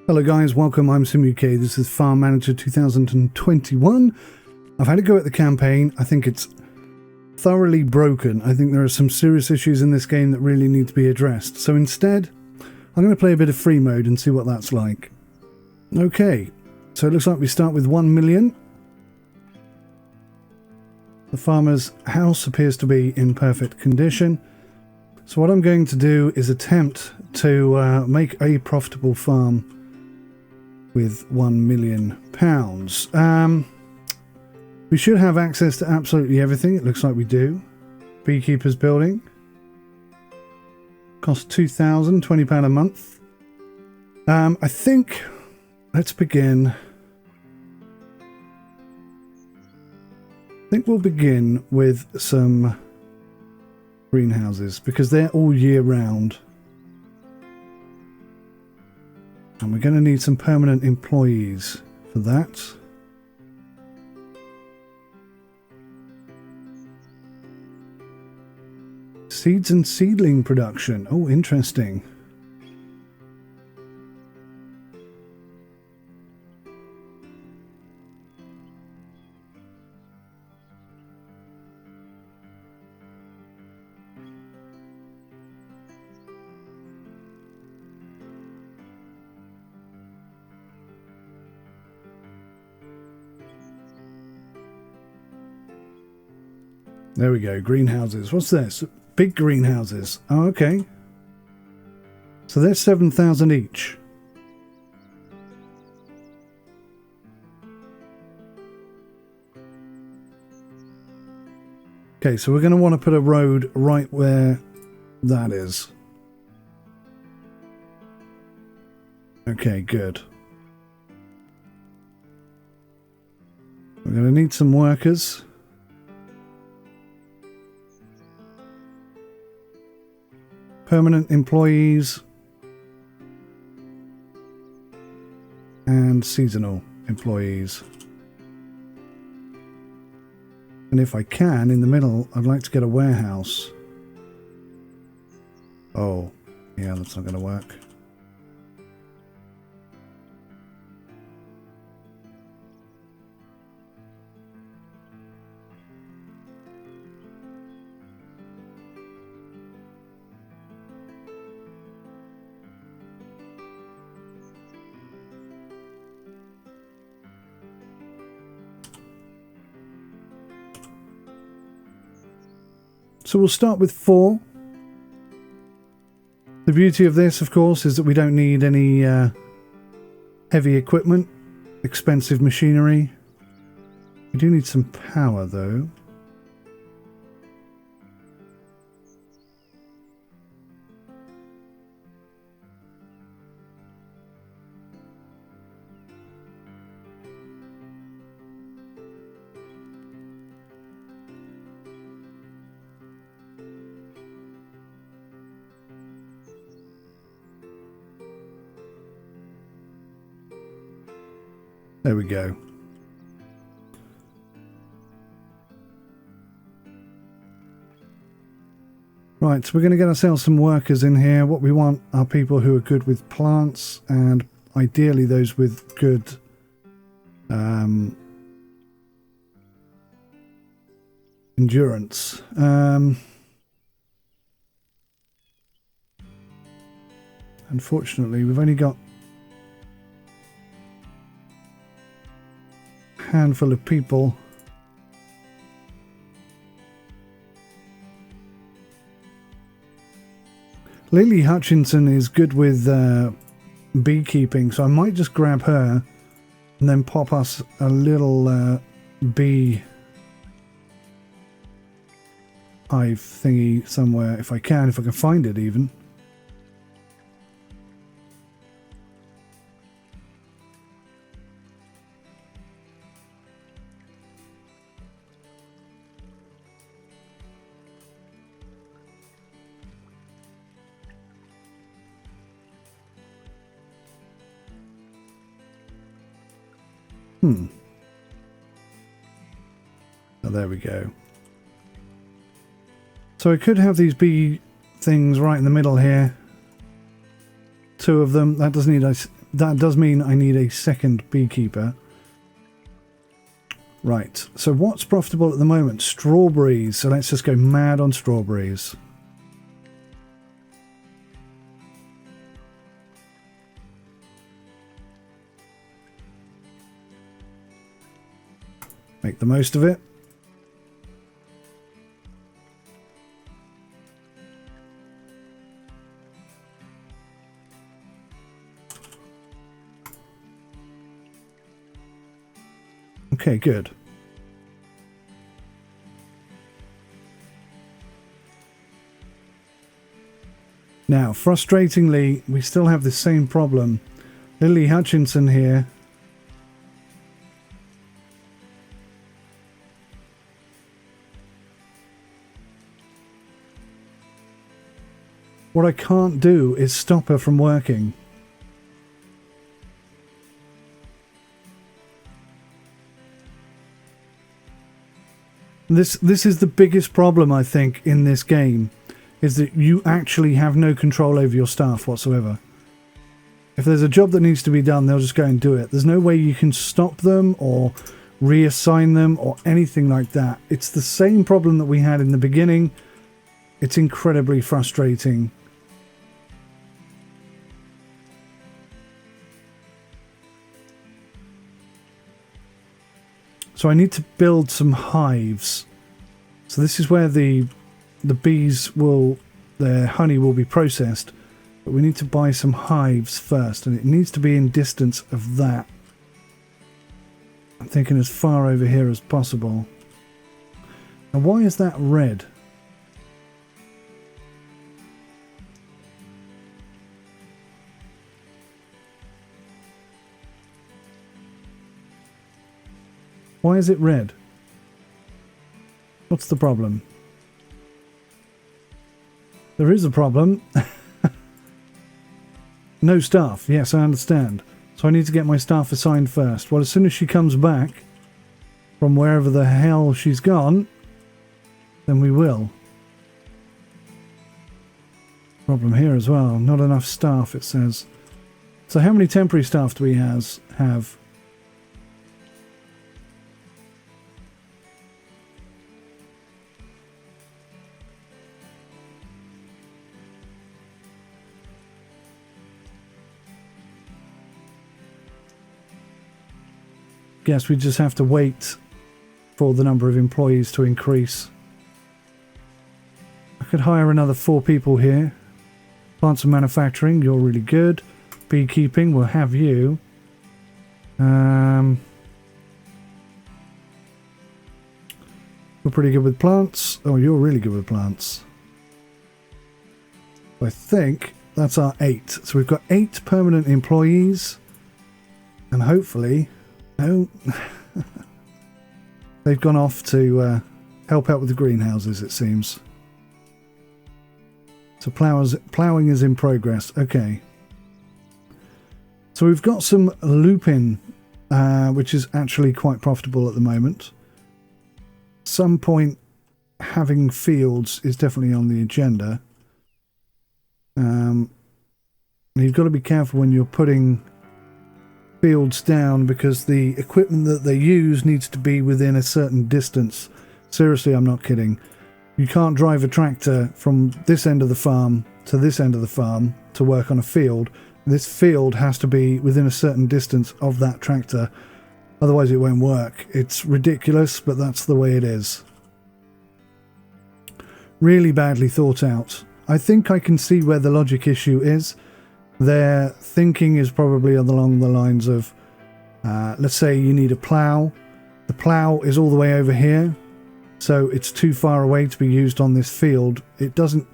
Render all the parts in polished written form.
Hello guys, welcome, I'm SimUK, this is Farm Manager 2021. I've had a go at the campaign. I think it's thoroughly broken. I think there are some serious issues in this game that really need to be addressed. So instead, I'm going to play a bit of free mode and see what that's like. Okay, so it looks like we start with 1 million. The farmer's house appears to be in perfect condition. So what I'm going to do is attempt to make a profitable farm with £1 million. We should have access to absolutely everything. It looks like we do. Beekeeper's building. Costs £2,000, £20 a month. I think, let's begin. I think we'll begin with some greenhouses because they're all year round. And we're going to need some permanent employees for that. Seeds and seedling production. Oh, interesting. There we go, greenhouses. What's this? Big greenhouses. Oh, okay. So they're 7,000 each. Okay, so we're going to want to put a road right where that is. Okay, good. We're going to need some workers. Permanent employees and seasonal employees. And if I can, in the middle, I'd like to get a warehouse. Oh, yeah, that's not going to work. So we'll start with 4. The beauty of this, of course, is that we don't need any heavy equipment, expensive machinery. We do need some power, though. There we go. Right, so we're going to get ourselves some workers in here. What we want are people who are good with plants and ideally those with good endurance. Unfortunately, we've only got handful of people. Lily Hutchinson is good with beekeeping, so I might just grab her and then pop us a little bee hive thingy somewhere if I can find it even. Oh, there we go. So I could have these bee things right in the middle here. 2 of them. That does need that does mean I need a second beekeeper. Right, so what's profitable at the moment? Strawberries. So let's just go mad on strawberries. Make the most of it. Okay, good. Now, frustratingly, we still have the same problem. Lily Hutchinson here. What I can't do is stop her from working. This is the biggest problem, I think, in this game, is that you actually have no control over your staff whatsoever. If there's a job that needs to be done, they'll just go and do it. There's no way you can stop them or reassign them or anything like that. It's the same problem that we had in the beginning. It's incredibly frustrating. So I need to build some hives. So this is where the bees will, their honey will be processed. But we need to buy some hives first, and it needs to be in distance of that. I'm thinking as far over here as possible. And why is that red? Why is it red? What's the problem? There is a problem. No staff. Yes, I understand. So I need to get my staff assigned first. Well, as soon as she comes back from wherever the hell she's gone, then we will. Problem here as well. Not enough staff, it says. So how many temporary staff do we have? Guess we just have to wait for the number of employees to increase. I could hire another 4 people here. Plants and manufacturing, you're really good. Beekeeping, we'll have you. We're pretty good with plants. Oh, you're really good with plants. I think that's our 8. So we've got 8 permanent employees. And hopefully... Oh, they've gone off to help out with the greenhouses, it seems. So ploughing is in progress. Okay. So we've got some lupin, which is actually quite profitable at the moment. Some point, having fields is definitely on the agenda. You've got to be careful when you're putting fields down, because the equipment that they use needs to be within a certain distance. Seriously, I'm not kidding. You can't drive a tractor from this end of the farm to this end of the farm to work on a field. This field has to be within a certain distance of that tractor, otherwise it won't work. It's ridiculous, but that's the way it is. Really badly thought out. I think I can see where the logic issue is. Their thinking is probably along the lines of, let's say you need a plough. The plough is all the way over here, so it's too far away to be used on this field. It doesn't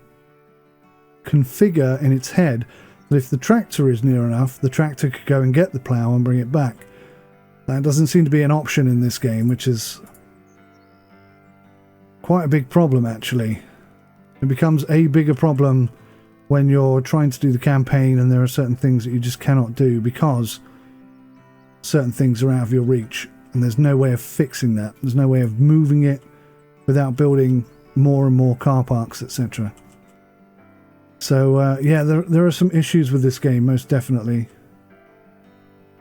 configure in its head that if the tractor is near enough, the tractor could go and get the plough and bring it back. That doesn't seem to be an option in this game, which is quite a big problem, actually. It becomes a bigger problem when you're trying to do the campaign and there are certain things that you just cannot do because certain things are out of your reach, and there's no way of fixing that. There's no way of moving it without building more and more car parks, etc. So yeah, there are some issues with this game, most definitely.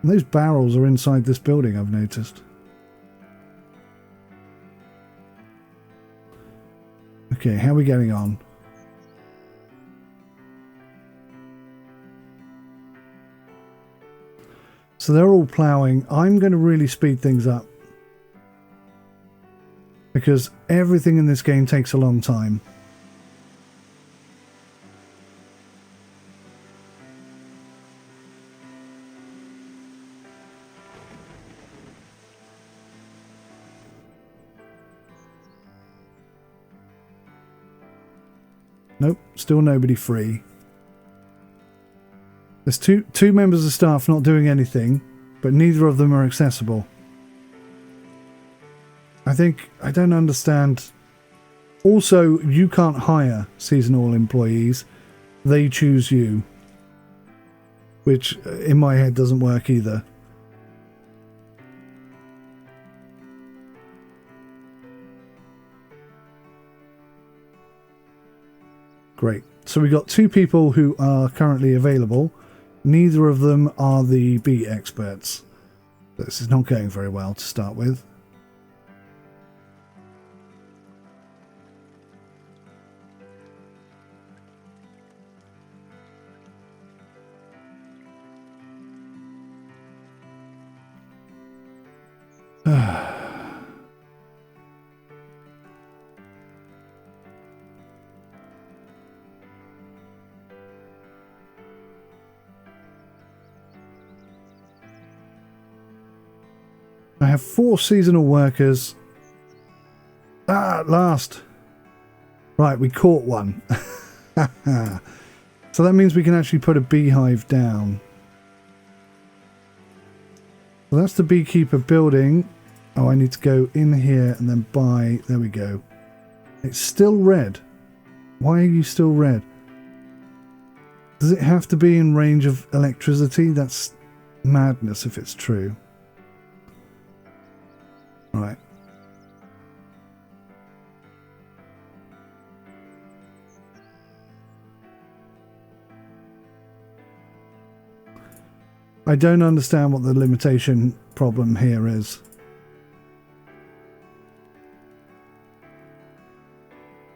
And those barrels are inside this building, I've noticed. Okay, how are we getting on? So they're all ploughing. I'm going to really speed things up, because everything in this game takes a long time. Nope, still nobody free. There's two members of staff not doing anything, but neither of them are accessible. I don't understand. Also, you can't hire seasonal employees. They choose you. Which, in my head, doesn't work either. Great. So we got 2 people who are currently available. Neither of them are the bee experts. This is not going very well to start with. I have 4 seasonal workers. At last. Right, we caught one. So that means we can actually put a beehive down. So that's the beekeeper building. Oh, I need to go in here and then buy. There we go. It's still red. Why are you still red? Does it have to be in range of electricity? That's madness if it's true. Right. I don't understand what the limitation problem here is.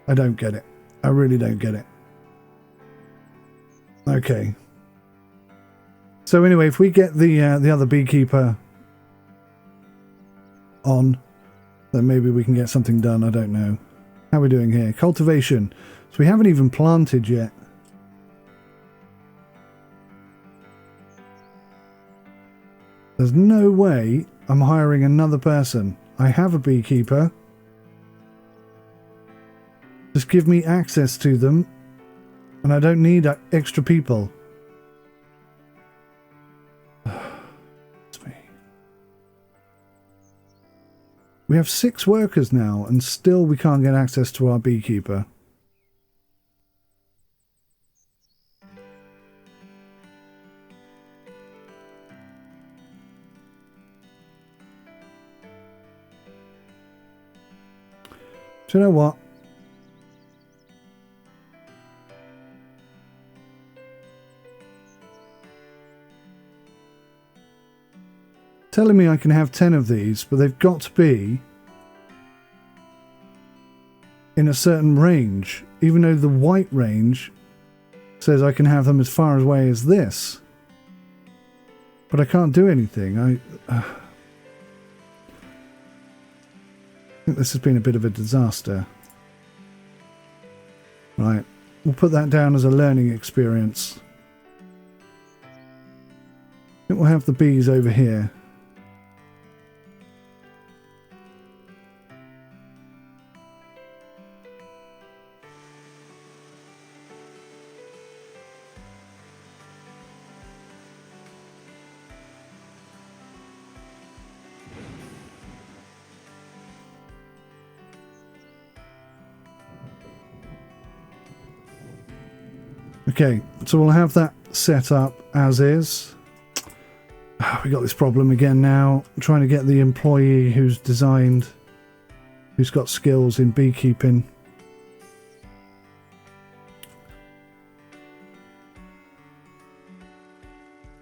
I don't get it. I really don't get it. Okay. So anyway, if we get the other beekeeper on, then maybe we can get something done. I don't know. How are we doing here? Cultivation. So we haven't even planted yet. There's no way I'm hiring another person. I have a beekeeper. Just give me access to them, and I don't need extra people. We have 6 workers now, and still we can't get access to our beekeeper. Do you know what? Telling me I can have 10 of these, but they've got to be in a certain range, even though the white range says I can have them as far away as this. But I can't do anything. I think this has been a bit of a disaster. Right, we'll put that down as a learning experience. I think we'll have the bees over here. Okay, so we'll have that set up as is. We got this problem again now. I'm trying to get the employee who's designed, who's got skills in beekeeping.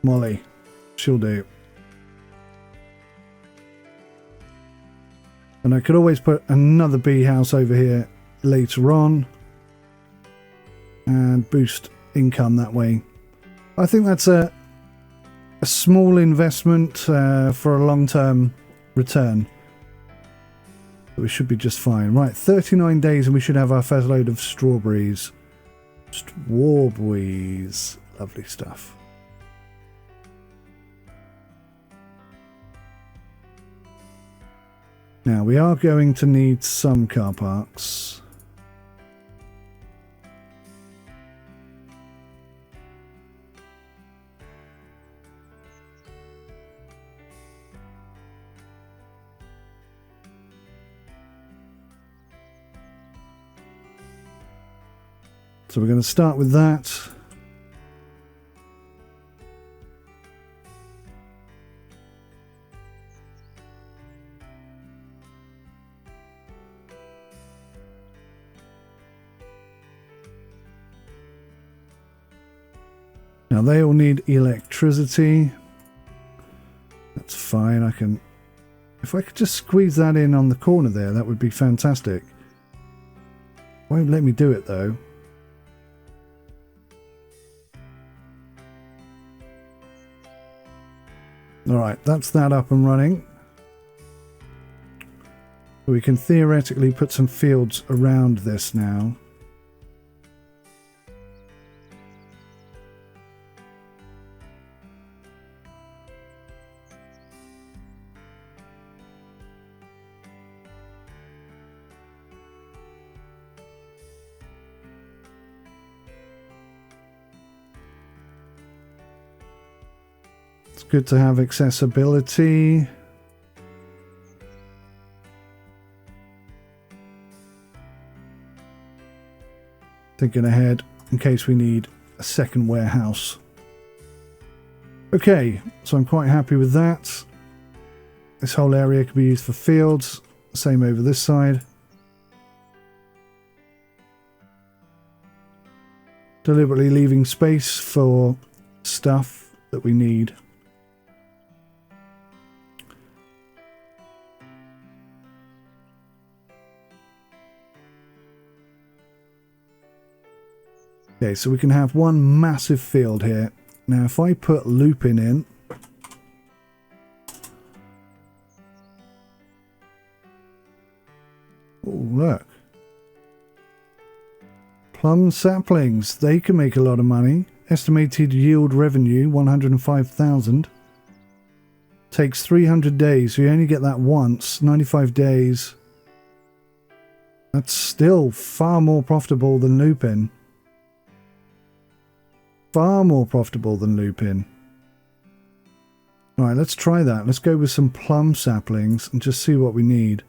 Molly, she'll do. And I could always put another bee house over here later on and boost income that way. I think that's a small investment for a long-term return. We should be just fine. Right, 39 days and we should have our first load of strawberries. Strawberries. Lovely stuff. Now, we are going to need some car parks. So we're going to start with that. Now they all need electricity. That's fine. I can, if I could just squeeze that in on the corner there, that would be fantastic. Won't let me do it though. Alright, that's that up and running. We can theoretically put some fields around this now. Good to have accessibility. Thinking ahead in case we need a second warehouse. Okay, so I'm quite happy with that. This whole area could be used for fields. Same over this side. Deliberately leaving space for stuff that we need. Okay, so we can have one massive field here. Now, if I put lupin in, oh, look. Plum saplings, they can make a lot of money. Estimated yield revenue, 105,000. Takes 300 days, so you only get that once, 95 days. That's still far more profitable than lupin. Far more profitable than lupin. Alright, let's try that. Let's go with some plum saplings and just see what we need.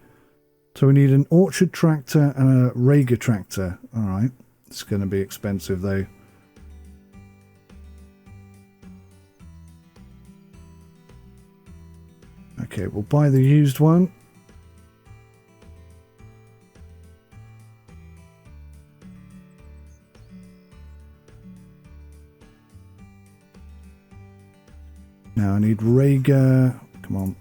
So we need an orchard tractor and a Rager tractor. Alright, it's going to be expensive though. Okay, we'll buy the used one. Now I need Rager. Come on.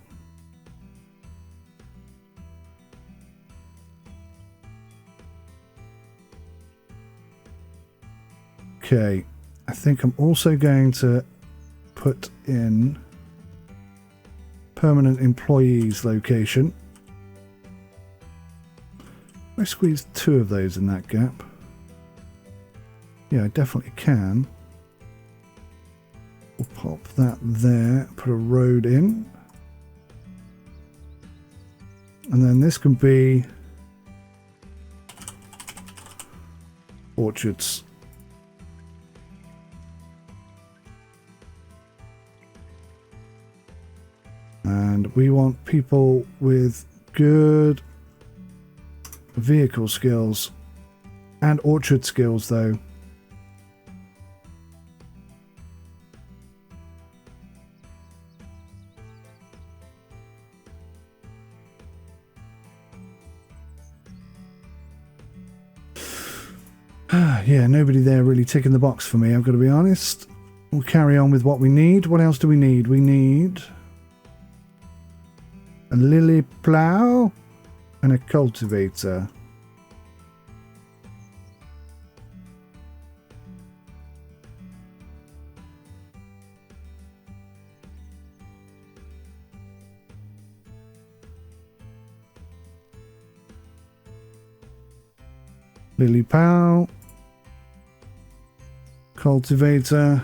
Okay. I think I'm also going to put in permanent employees location. I squeeze 2 of those in that gap. Yeah, I definitely can. We'll pop that there, put a road in. And then this can be orchards. And we want people with good vehicle skills and orchard skills though. Yeah, nobody there really ticking the box for me, I've got to be honest. We'll carry on with what we need. What else do we need? We need a lily plough. and a cultivator. Lily Pow. Cultivator.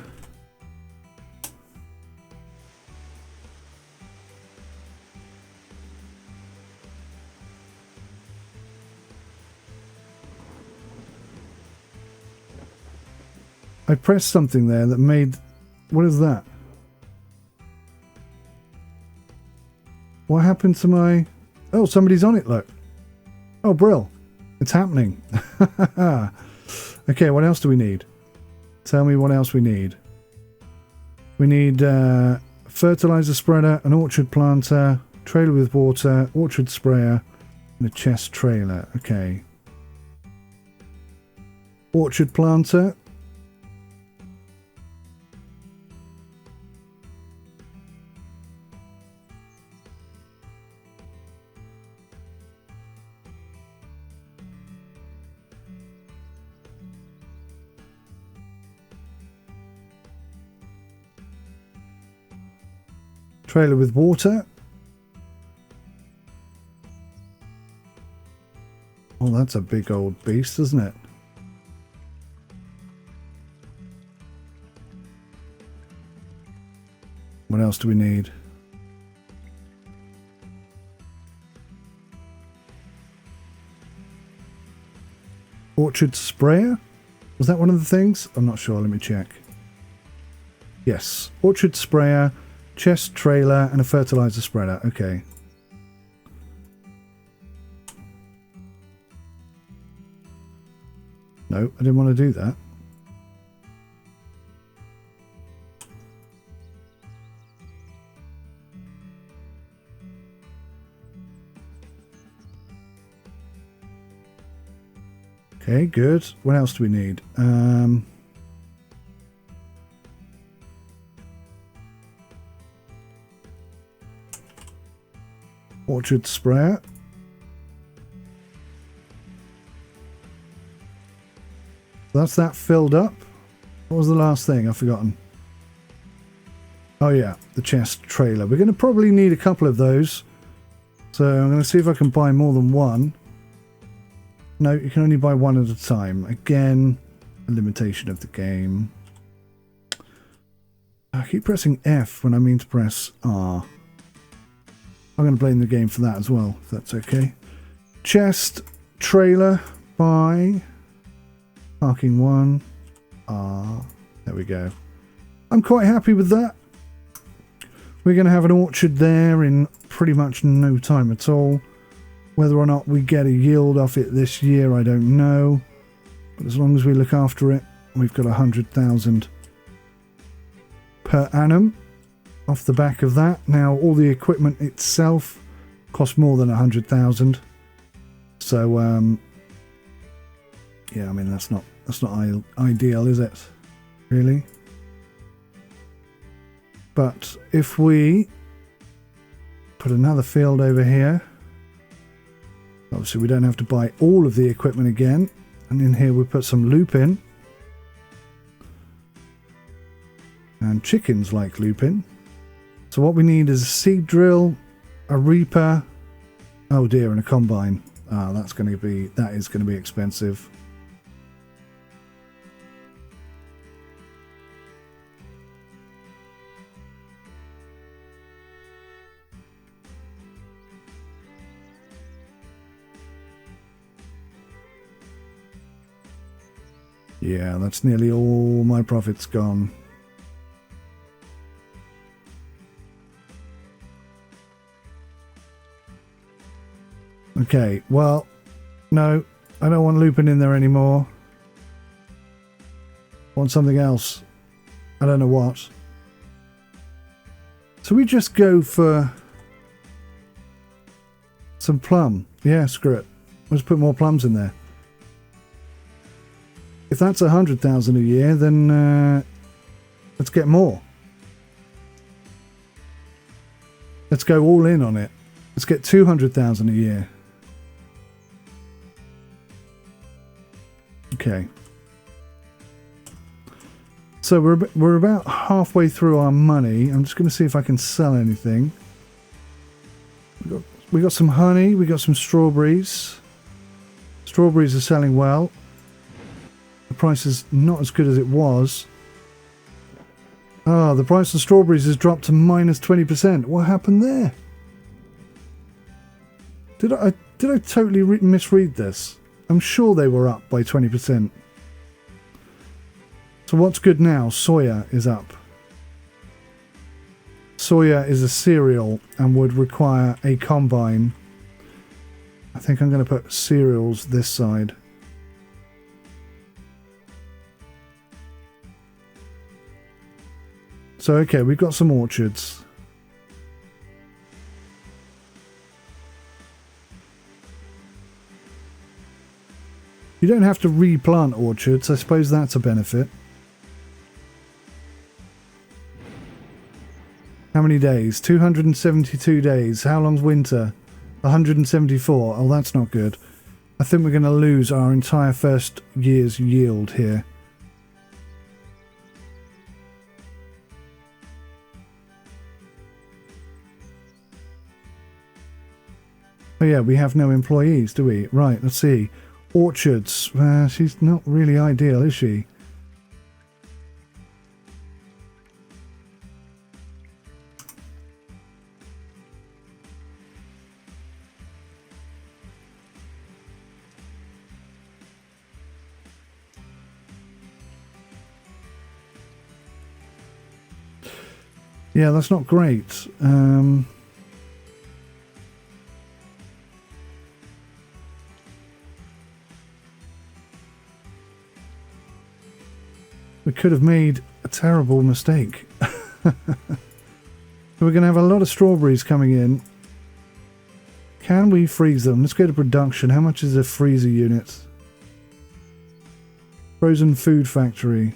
I pressed something there that made... What is that? What happened to my... Oh, somebody's on it, look. Oh, brill. It's happening. Okay, what else do we need? Tell me what else we need. We need fertilizer spreader, an orchard planter, trailer with water, orchard sprayer, and a chest trailer. Okay. Orchard planter. Trailer with water. Oh, that's a big old beast, isn't it? What else do we need? Orchard sprayer? Was that one of the things? I'm not sure. Let me check. Yes. Orchard sprayer, chest trailer, and a fertilizer spreader. Okay. No, I didn't want to do that. Okay, good. What else do we need? Orchard sprayer. That's that filled up. What was the last thing? I've forgotten. Oh yeah, the chest trailer. We're going to probably need a couple of those. So I'm going to see if I can buy more than one. No, you can only buy one at a time. Again, a limitation of the game. I keep pressing F when I mean to press R. I'm going to blame the game for that as well, if that's okay. Chest trailer by parking 1. R. There we go. I'm quite happy with that. We're going to have an orchard there in pretty much no time at all. Whether or not we get a yield off it this year, I don't know. But as long as we look after it, we've got 100,000 per annum off the back of that. Now, all the equipment itself costs more than 100,000. So, yeah, I mean that's not ideal, is it? Really? But if we put another field over here. Obviously, we don't have to buy all of the equipment again. And in here, we put some lupin. And chickens like lupin. So what we need is a seed drill, a reaper. Oh dear, and a combine. Ah, that is going to be expensive. Yeah, that's nearly all my profits gone. Okay, well, no, I don't want lupin in there anymore. I want something else. I don't know what. So we just go for some plum. Yeah, screw it. Let's put more plums in there. If that's 100,000 a year, then let's get more. Let's go all in on it. Let's get 200,000 a year. Okay. So we're about halfway through our money. I'm just going to see if I can sell anything. We got some honey. We got some strawberries. Strawberries are selling well. The price is not as good as it was. Ah, the price of strawberries has dropped to minus 20%. What happened there? Did I totally misread this? I'm sure they were up by 20%. So what's good now? Soya is up. Soya is a cereal and would require a combine. I think I'm going to put cereals this side. So, okay, we've got some orchards. You don't have to replant orchards. I suppose that's a benefit. How many days? 272 days. How long's winter? 174. Oh, that's not good. I think we're going to lose our entire first year's yield here. Oh yeah, we have no employees, do we? Right, let's see. Orchards. She's not really ideal, is she? Yeah, that's not great. We could have made a terrible mistake. So we're going to have a lot of strawberries coming in. Can we freeze them? Let's go to production. How much is a freezer unit? Frozen food factory.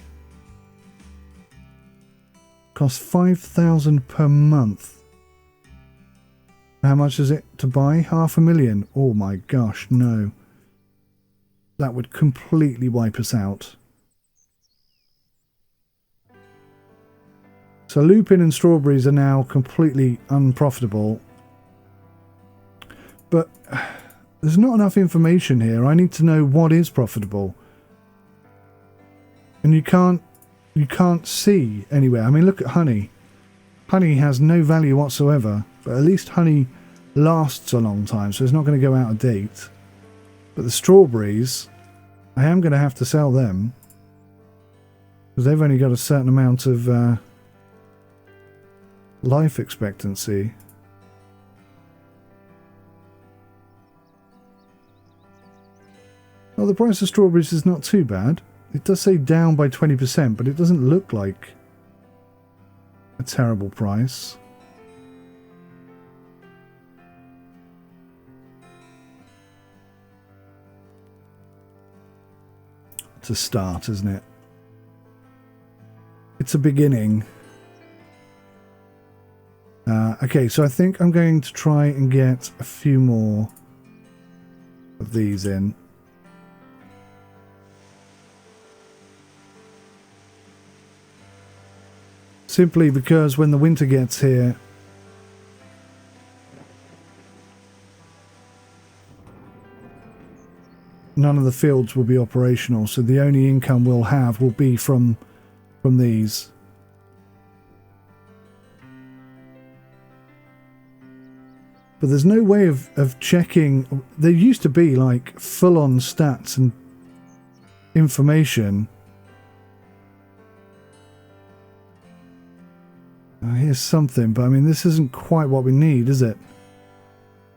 Costs 5,000 per month. How much is it to buy? 500,000. Oh my gosh, no. That would completely wipe us out. So lupin and strawberries are now completely unprofitable. But there's not enough information here. I need to know what is profitable. And you can't see anywhere. I mean, look at honey. Honey has no value whatsoever, but at least honey lasts a long time, so it's not going to go out of date. But the strawberries, I am going to have to sell them, because they've only got a certain amount of life expectancy. Oh, the price of strawberries is not too bad. It does say down by 20%, but it doesn't look like a terrible price. It's a start, isn't it? It's a beginning. Okay, so I think I'm going to try and get a few more of these in. Simply because when the winter gets here, none of the fields will be operational, so the only income we'll have will be from these. But there's no way of checking. There used to be like full-on stats and information. Here's something, but I mean, this isn't quite what we need, is it?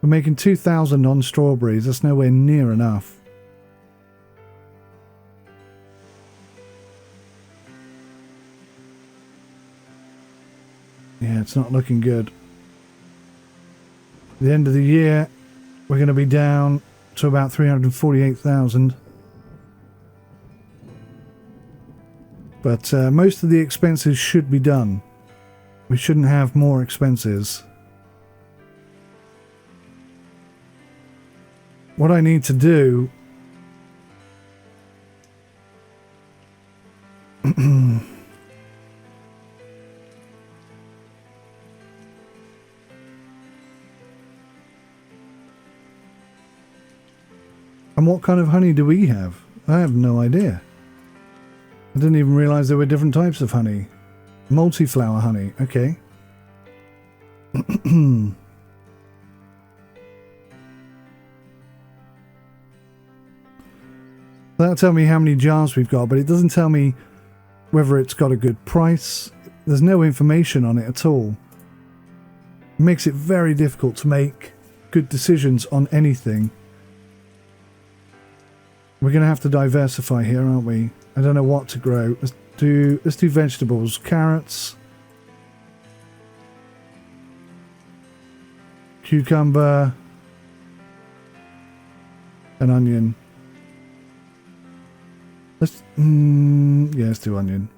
We're making 2,000 on strawberries. That's nowhere near enough. Yeah, it's not looking good. At the end of the year, we're going to be down to about 348,000. But most of the expenses should be done. We shouldn't have more expenses. What I need to do And what kind of honey do we have? I have no idea. I didn't even realise there were different types of honey. Multi-flower honey, okay. That'll tell me how many jars we've got, but it doesn't tell me whether it's got a good price. There's no information on it at all. It makes it very difficult to make good decisions on anything. We're going to have to diversify here, aren't we? I don't know what to grow. Let's do vegetables. Carrots. Cucumber. An onion. Let's do onion.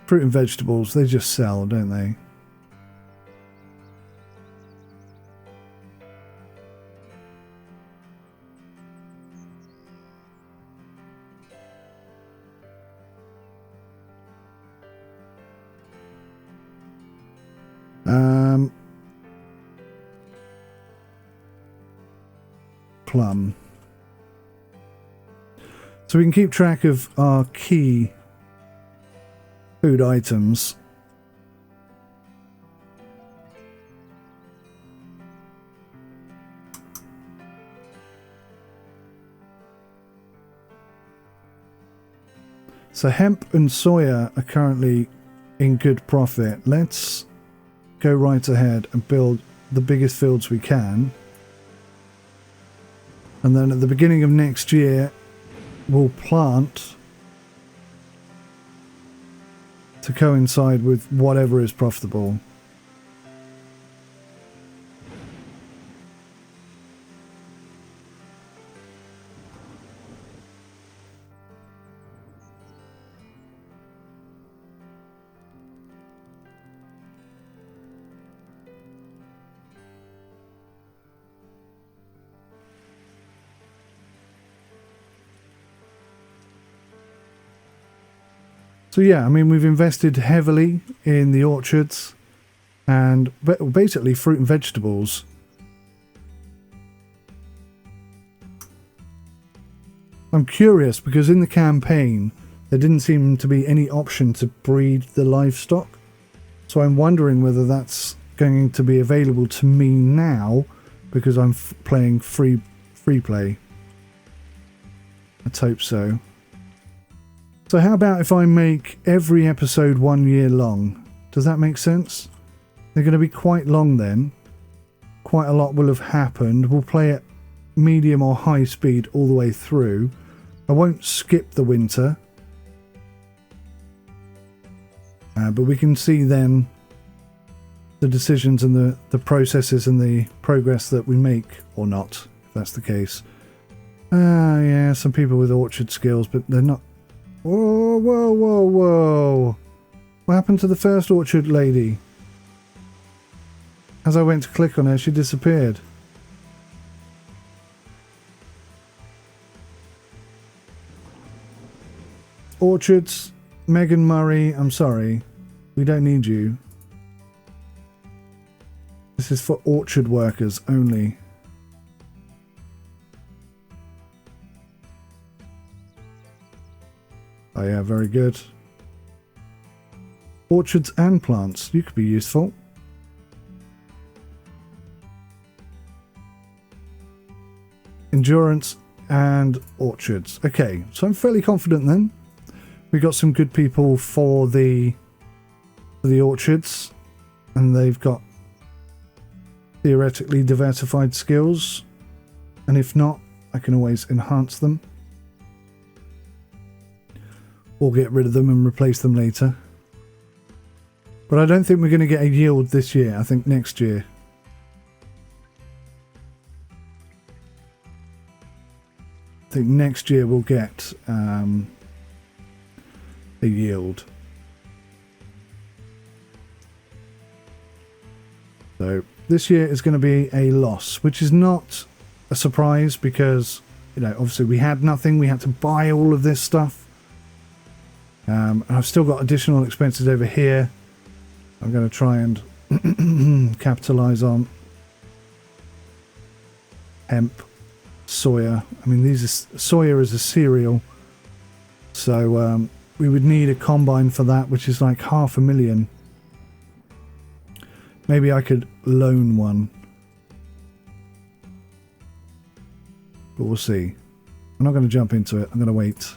Fruit and vegetables, they just sell, don't they? Plum. So we can keep track of our key food items. So hemp and soya are currently in good profit. Let's go right ahead and build the biggest fields we can. And then at the beginning of next year, we'll plant to coincide with whatever is profitable. So yeah, I mean, we've invested heavily in the orchards and basically fruit and vegetables. I'm curious because in the campaign, there didn't seem to be any option to breed the livestock. So I'm wondering whether that's going to be available to me now because I'm playing free play. Let's hope so. So how about if I make every episode 1 year long? Does that make sense? They're going to be quite long then. Quite a lot will have happened. We'll play at medium or high speed all the way through. I won't skip the winter. But we can see then the decisions and the processes and the progress that we make or not, if that's the case. Yeah, some people with orchard skills, but they're not. Whoa, whoa, whoa, whoa. What happened to the first orchard lady? As I went to click on her, she disappeared. Orchards, Megan Murray, I'm sorry. We don't need you. This is for orchard workers only. Oh yeah, very good. Orchards and plants, you could be useful. Endurance and orchards. Okay, so I'm fairly confident then. We got some good people for the orchards, and they've got theoretically diversified skills. And if not, I can always enhance them. Or get rid of them and replace them later. But I don't think we're going to get a yield this year. I think next year. I think next year we'll get a yield. So this year is going to be a loss, which is not a surprise because, you know, obviously we had nothing. We had to buy all of this stuff. And I've still got additional expenses over here. I'm going to try and capitalize on hemp, soya. I mean, soya is a cereal. So we would need a combine for that, which is like 500,000. Maybe I could loan one. But we'll see. I'm not going to jump into it. I'm going to wait.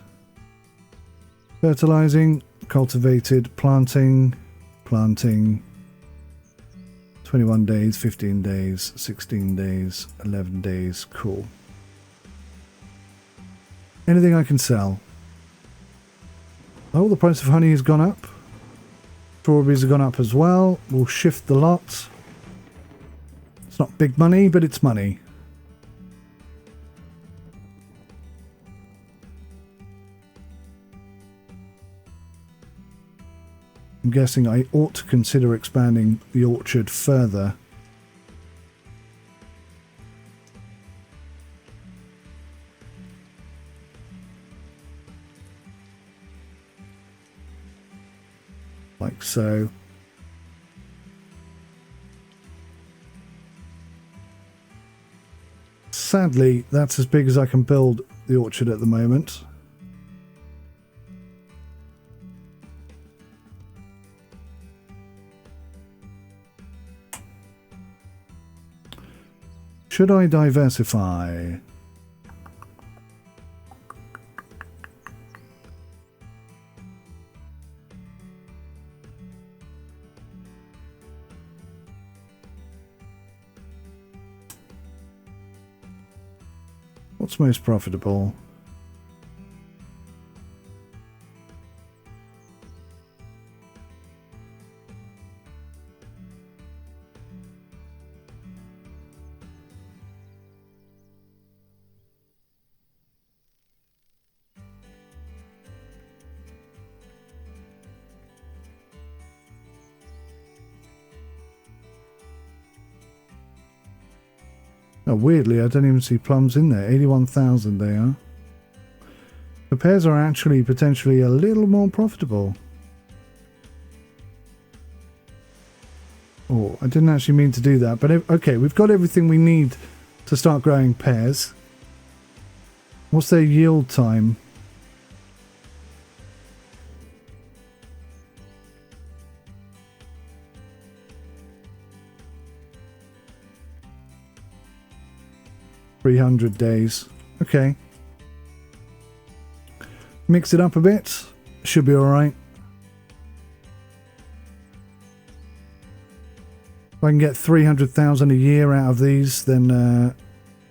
Fertilizing, cultivated, planting. 21 days, 15 days, 16 days, 11 days. Cool. Anything I can sell. Oh, the price of honey has gone up. Strawberries have gone up as well. We'll shift the lot. It's not big money, but it's money. I'm guessing I ought to consider expanding the orchard further. Like so. Sadly, that's as big as I can build the orchard at the moment. Should I diversify? What's most profitable? Oh, weirdly, I don't even see plums in there. 81,000 they are. The pears are actually potentially a little more profitable. Oh, I didn't actually mean to do that. But okay, we've got everything we need to start growing pears. What's their yield time? $300 days. Okay. Mix it up a bit. Should be alright. If I can get 300,000 a year out of these, then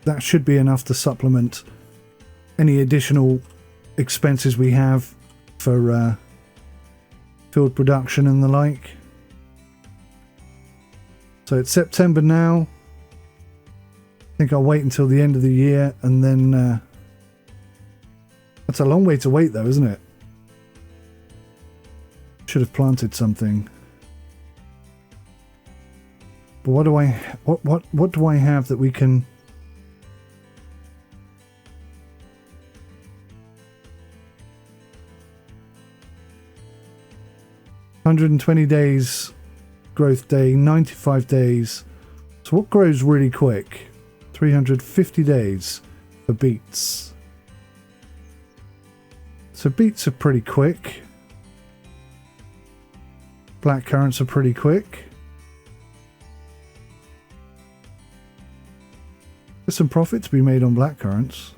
that should be enough to supplement any additional expenses we have for field production and the like. So it's September now. I think I'll wait until the end of the year and then... that's a long way to wait though, isn't it? Should have planted something. But what do I... What do I have that we can... ...120 days growth day, 95 days. So what grows really quick? 350 days for beets. So beets are pretty quick. Black currants are pretty quick. There's some profit to be made on black currants.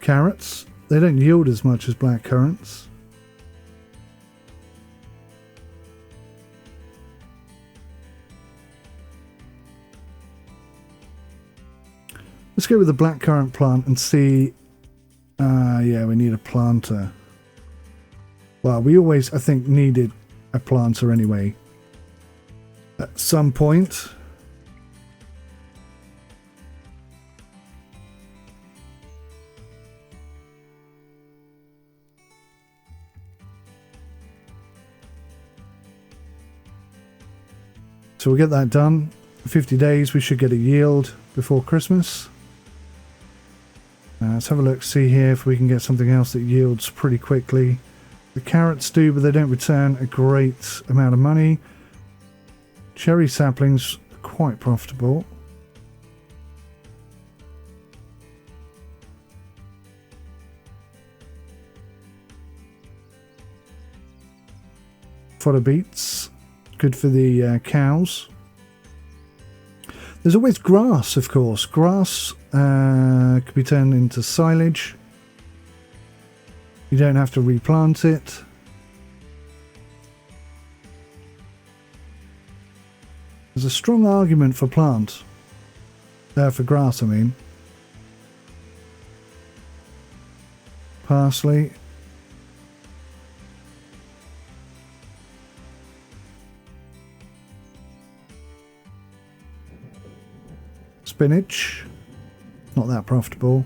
Carrots, they don't yield as much as black currants. Let's go with the blackcurrant plant and see. Yeah, we need a planter. Well, we always, I think, needed a planter anyway. At some point. So we'll get that done. 50 days, we should get a yield before Christmas. Let's have a look, see here if we can get something else that yields pretty quickly. The carrots do, but they don't return a great amount of money. Cherry saplings, quite profitable. Fodder beets, good for the cows. There's always grass, of course. Grass could be turned into silage. You don't have to replant it. There's a strong argument for for grass, I mean. Parsley. Spinach, not that profitable.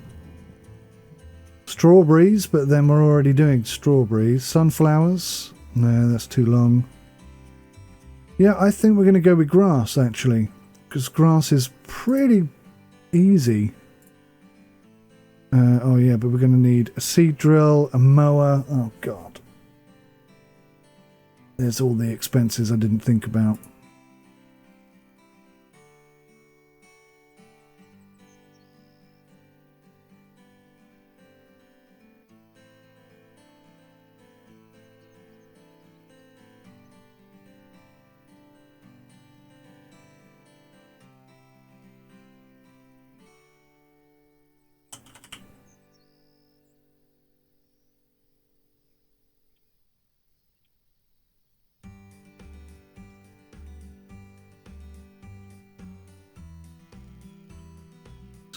Strawberries, but then we're already doing strawberries. Sunflowers, no, that's too long. Yeah, I think we're going to go with grass, actually, because grass is pretty easy. Oh yeah, but we're going to need a seed drill, a mower. Oh god, there's all the expenses I didn't think about.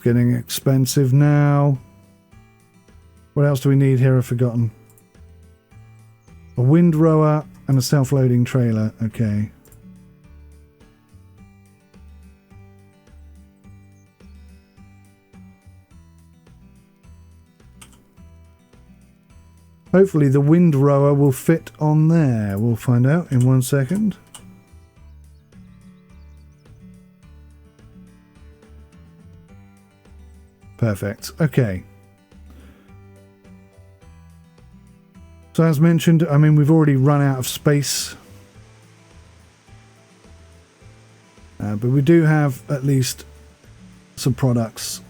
Getting expensive now. What else do we need here? I've forgotten. A windrower and a self-loading trailer. Okay. Hopefully the windrower will fit on there. We'll find out in 1 second. Perfect. Okay. So as mentioned, I mean, we've already run out of space. But we do have at least some products.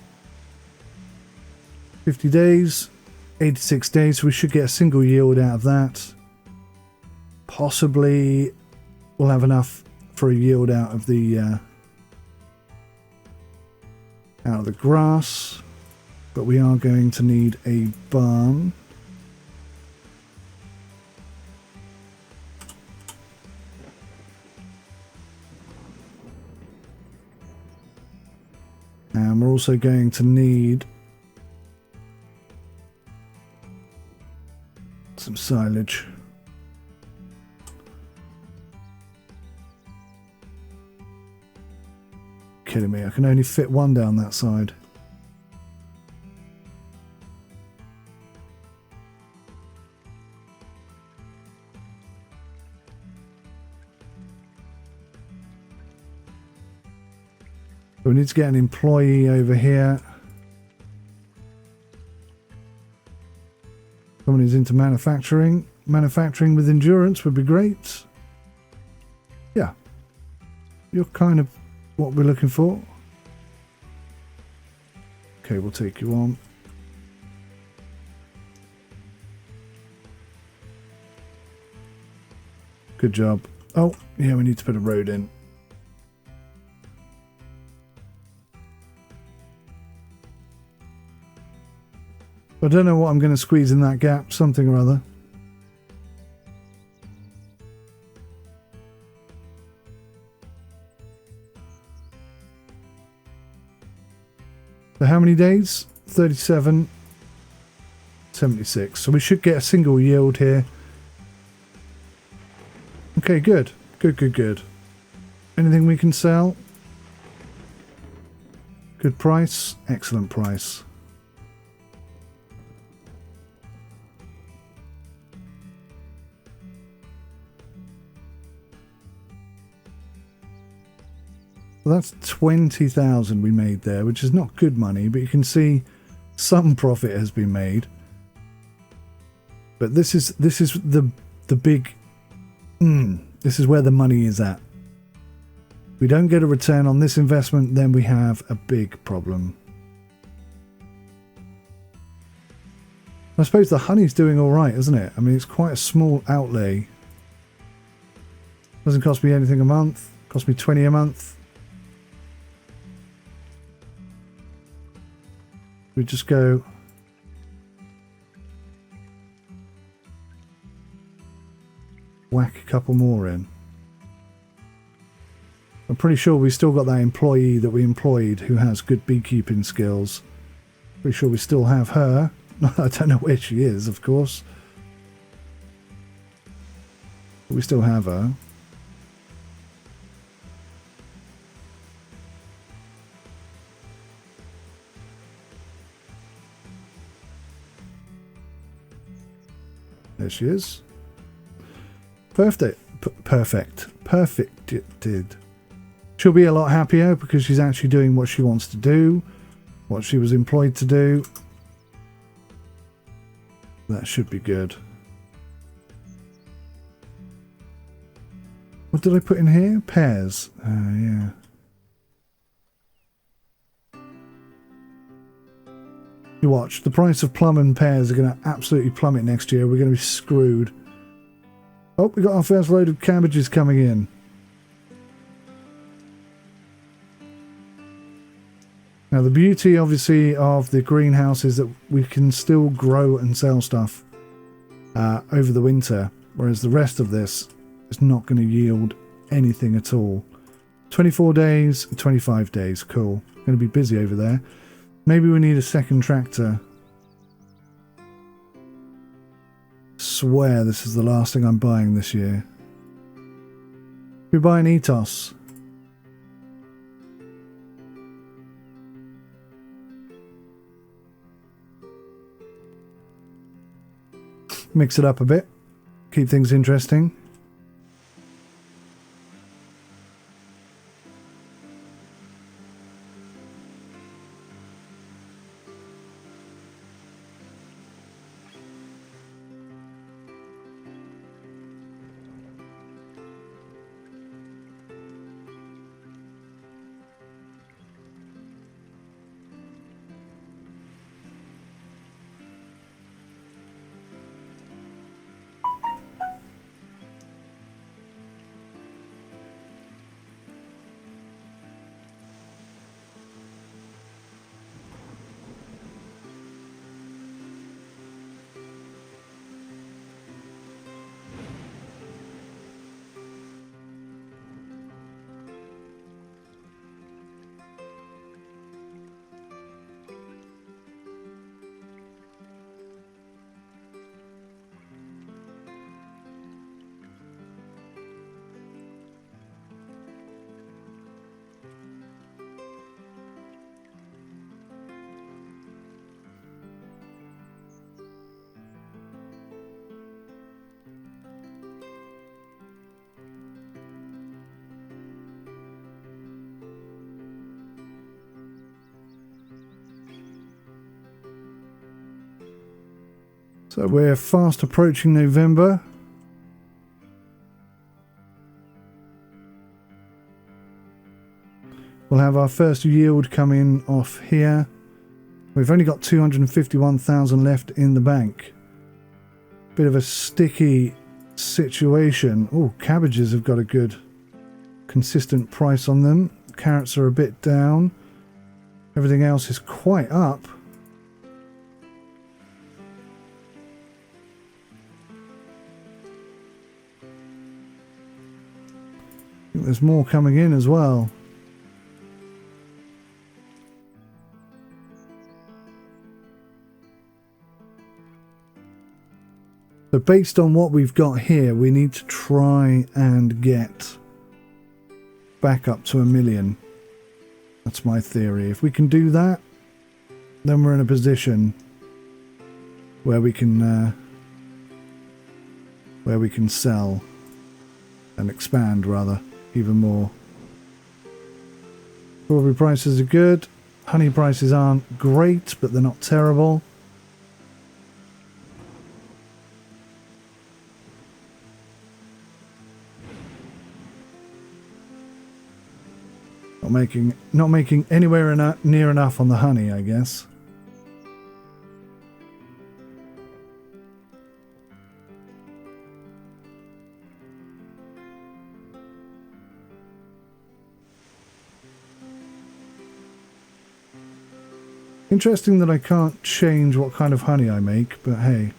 50 days, 86 days, so we should get a single yield out of that. Possibly we'll have enough for a yield out of the grass. But we are going to need a barn. And we're also going to need some silage. Kidding me, I can only fit one down that side. We need to get an employee over here. Someone who's into manufacturing. Manufacturing with endurance would be great. Yeah. You're kind of what we're looking for. Okay, we'll take you on. Good job. Oh, yeah, we need to put a road in. I don't know what I'm going to squeeze in that gap, something or other. So how many days? 37, 76. So we should get a single yield here. Okay, good. Good. Anything we can sell? Good price. Excellent price. Well, that's 20,000 we made there, which is not good money, but you can see some profit has been made. But this is the big. This is where the money is at. If we don't get a return on this investment, then we have a big problem. I suppose the honey's doing all right, isn't it? I mean, it's quite a small outlay. Doesn't cost me anything a month. Cost me 20 a month. We just go. Whack a couple more in. I'm pretty sure we still got that employee that we employed who has good beekeeping skills. Pretty sure we still have her. I don't know where she is, of course. But we still have her. There she is. Perfected. She'll be a lot happier because she's actually doing what she wants to do, what she was employed to do. That should be good. What did I put in here? Pears. Yeah. You watch. The price of plum and pears are going to absolutely plummet next year. We're going to be screwed. Oh, we got our first load of cabbages coming in. Now, the beauty, obviously, of the greenhouse is that we can still grow and sell stuff over the winter, whereas the rest of this is not going to yield anything at all. 24 days, 25 days, cool. Going to be busy over there. Maybe we need a second tractor. Swear this is the last thing I'm buying this year. We buy an Ethos. Mix it up a bit. Keep things interesting. So we're fast approaching November. We'll have our first yield coming off here. We've only got 251,000 left in the bank. Bit of a sticky situation. Oh, cabbages have got a good consistent price on them. Carrots are a bit down. Everything else is quite up. I think there's more coming in as well. So based on what we've got here, we need to try and get back up to 1 million. That's my theory. If we can do that, then we're in a position where we can sell and expand rather even more. Strawberry prices are good. Honey prices aren't great, but they're not terrible. Not making anywhere near enough on the honey, I guess. Interesting that I can't change what kind of honey I make, but hey.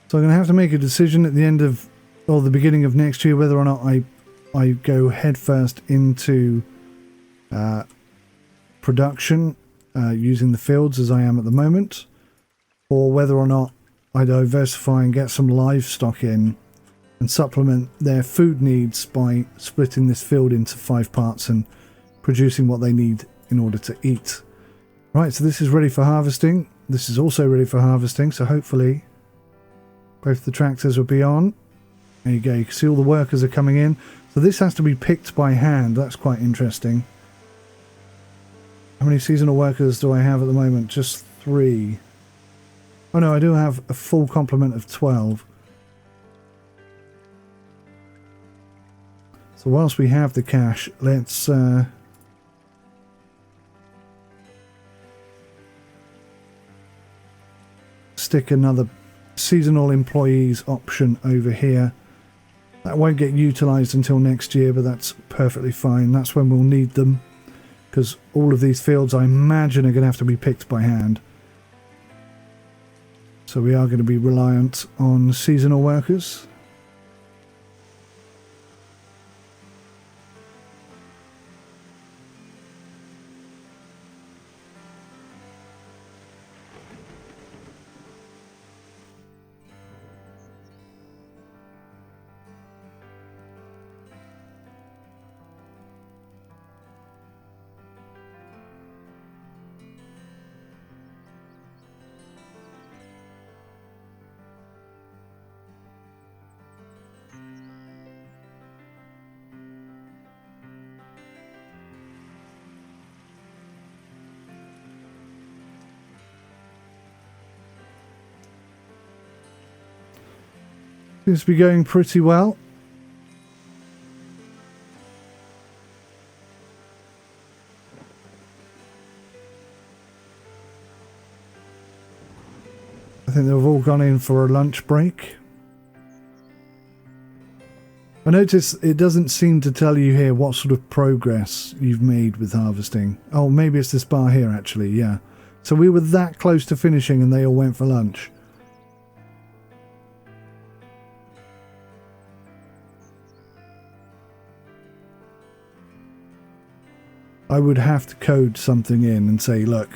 So I'm going to have to make a decision at the end of, or the beginning of next year, whether or not I go headfirst into production using the fields as I am at the moment, or whether or not I diversify and get some livestock in and supplement their food needs by splitting this field into 5 parts and producing what they need in order to eat. Right, so this is ready for harvesting. This is also ready for harvesting, so hopefully both the tractors will be on. There you go, you can see all the workers are coming in. So this has to be picked by hand. That's quite interesting. How many seasonal workers do I have at the moment? Just 3. Oh no, I do have a full complement of 12. So whilst we have the cash, let's stick another seasonal employees option over here. That won't get utilized until next year, but that's perfectly fine. That's when we'll need them, because all of these fields I imagine are going to have to be picked by hand. So we are going to be reliant on seasonal workers. Seems to be going pretty well. I think they've all gone in for a lunch break. I notice it doesn't seem to tell you here what sort of progress you've made with harvesting. Oh, maybe it's this bar here actually, yeah. So we were that close to finishing and they all went for lunch. I would have to code something in and say, look,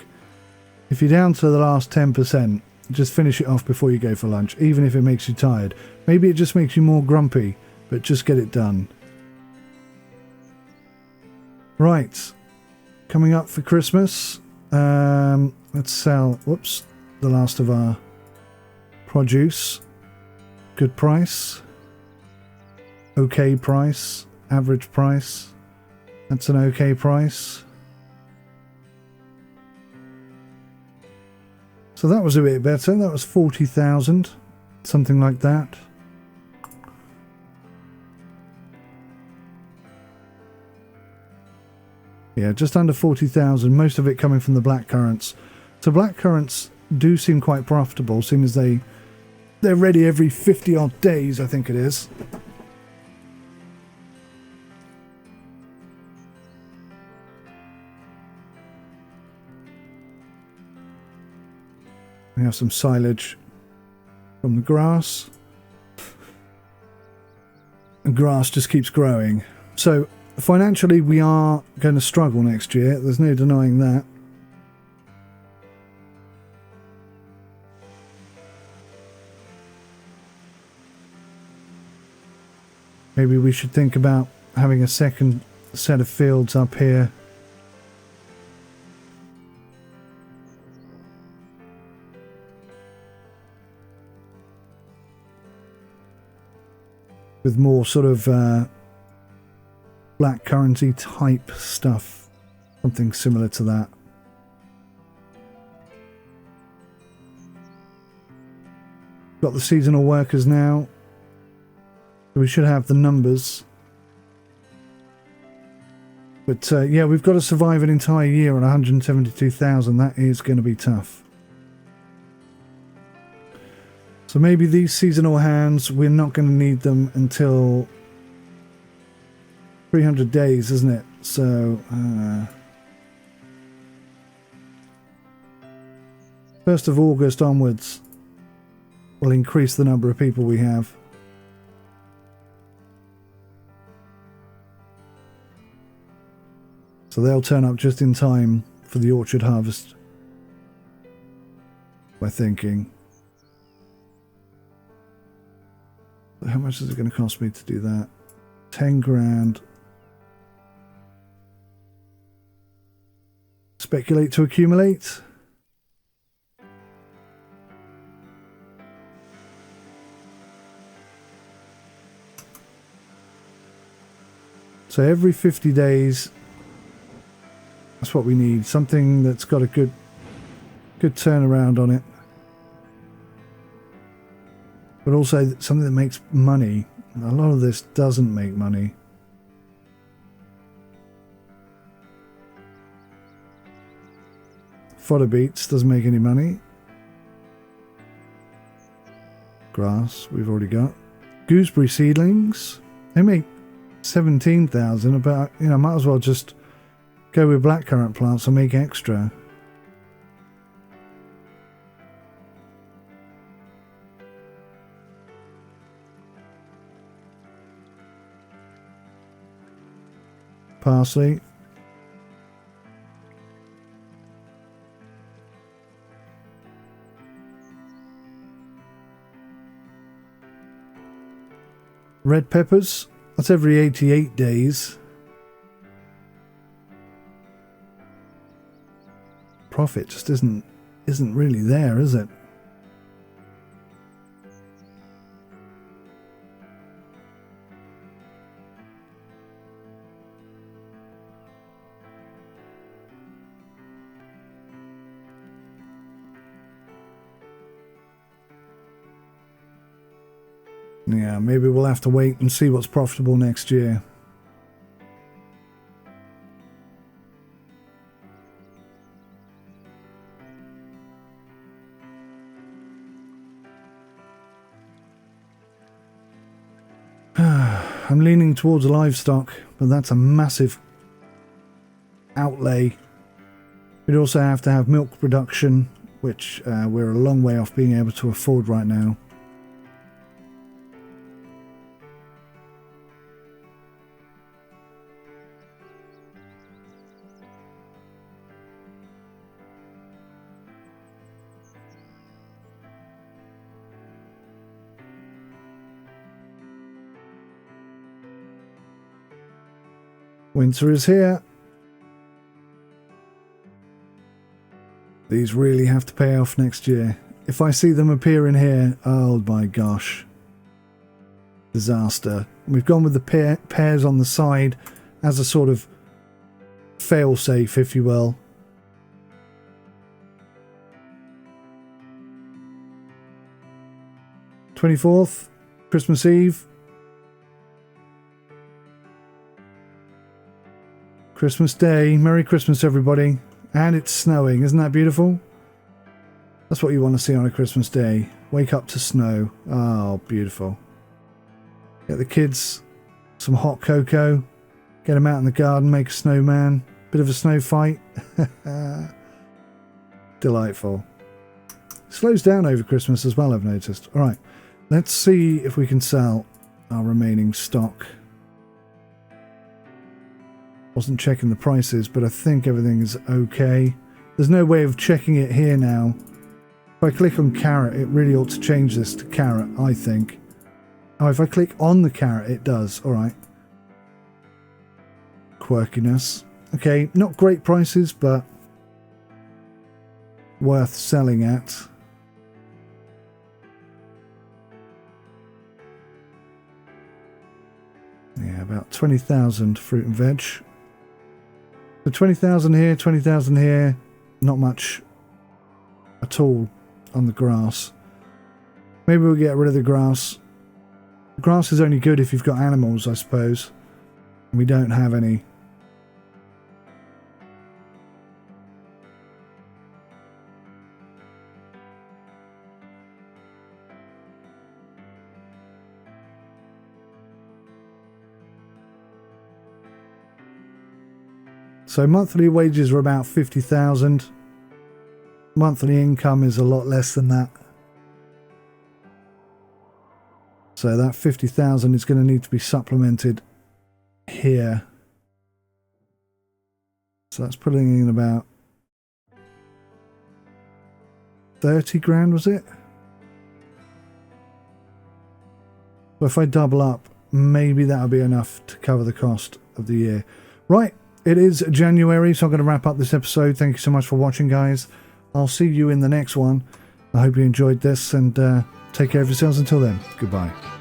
if you're down to the last 10%, just finish it off before you go for lunch, even if it makes you tired. Maybe it just makes you more grumpy, but just get it done. Right, coming up for Christmas, let's sell, whoops, the last of our produce. Good price, okay price, average price. That's an okay price. So that was a bit better. That was 40,000, something like that. Yeah, just under 40,000, most of it coming from the black currants. So black currants do seem quite profitable, seeing as they're ready every 50 odd days, I think it is. We have some silage from the grass. And grass just keeps growing. So financially we are going to struggle next year. There's no denying that. Maybe we should think about having a second set of fields up here. With more sort of black currency type stuff. Something similar to that. Got the seasonal workers now. We should have the numbers. But yeah, we've got to survive an entire year on 172,000. That is going to be tough. So maybe these seasonal hands, we're not going to need them until 300 days, isn't it? So 1st of August onwards will increase the number of people we have. So they'll turn up just in time for the orchard harvest, by thinking. So how much is it going to cost me to do that? 10 grand. Speculate to accumulate. So every 50 days, that's what we need. Something that's got a good turnaround on it. But also something that makes money. A lot of this doesn't make money. Fodder beets doesn't make any money. Grass we've already got. Gooseberry seedlings, they make 17,000. But you know, might as well just go with blackcurrant plants and make extra. Parsley. Red peppers. That's every 88 days. Profit just isn't really there, is it? Yeah, maybe we'll have to wait and see what's profitable next year. I'm leaning towards livestock, but that's a massive outlay. We'd also have to have milk production, which we're a long way off being able to afford right now. Winter is here. These really have to pay off next year. If I see them appear in here, oh my gosh. Disaster. We've gone with the pears on the side as a sort of fail-safe, if you will. '24th, Christmas Eve. Christmas Day. Merry Christmas, everybody. And it's snowing. Isn't that beautiful? That's what you want to see on a Christmas Day. Wake up to snow. Oh, beautiful. Get the kids some hot cocoa. Get them out in the garden. Make a snowman. Bit of a snow fight. Delightful. slows down over Christmas as well, I've noticed. All right, let's see if we can sell our remaining stock. Wasn't checking the prices, but I think everything is okay. There's no way of checking it here now. If I click on carrot, it really ought to change this to carrot, I think. Oh, if I click on the carrot, it does. All right. Quirkiness. Okay, not great prices, but worth selling at. Yeah, about 20,000 fruit and veg. So 20,000 here, 20,000 here. Not much at all on the grass. Maybe we'll get rid of the grass. The grass is only good if you've got animals, I suppose. And we don't have any. So monthly wages are about 50,000. Monthly income is a lot less than that. So that 50,000 is going to need to be supplemented here. So that's putting in about 30 grand, was it? But if I double up, maybe that'll be enough to cover the cost of the year. Right, it is January, so I'm going to wrap up this episode. Thank you so much for watching, guys. I'll see you in the next one. I hope you enjoyed this, and take care of yourselves until then. Goodbye.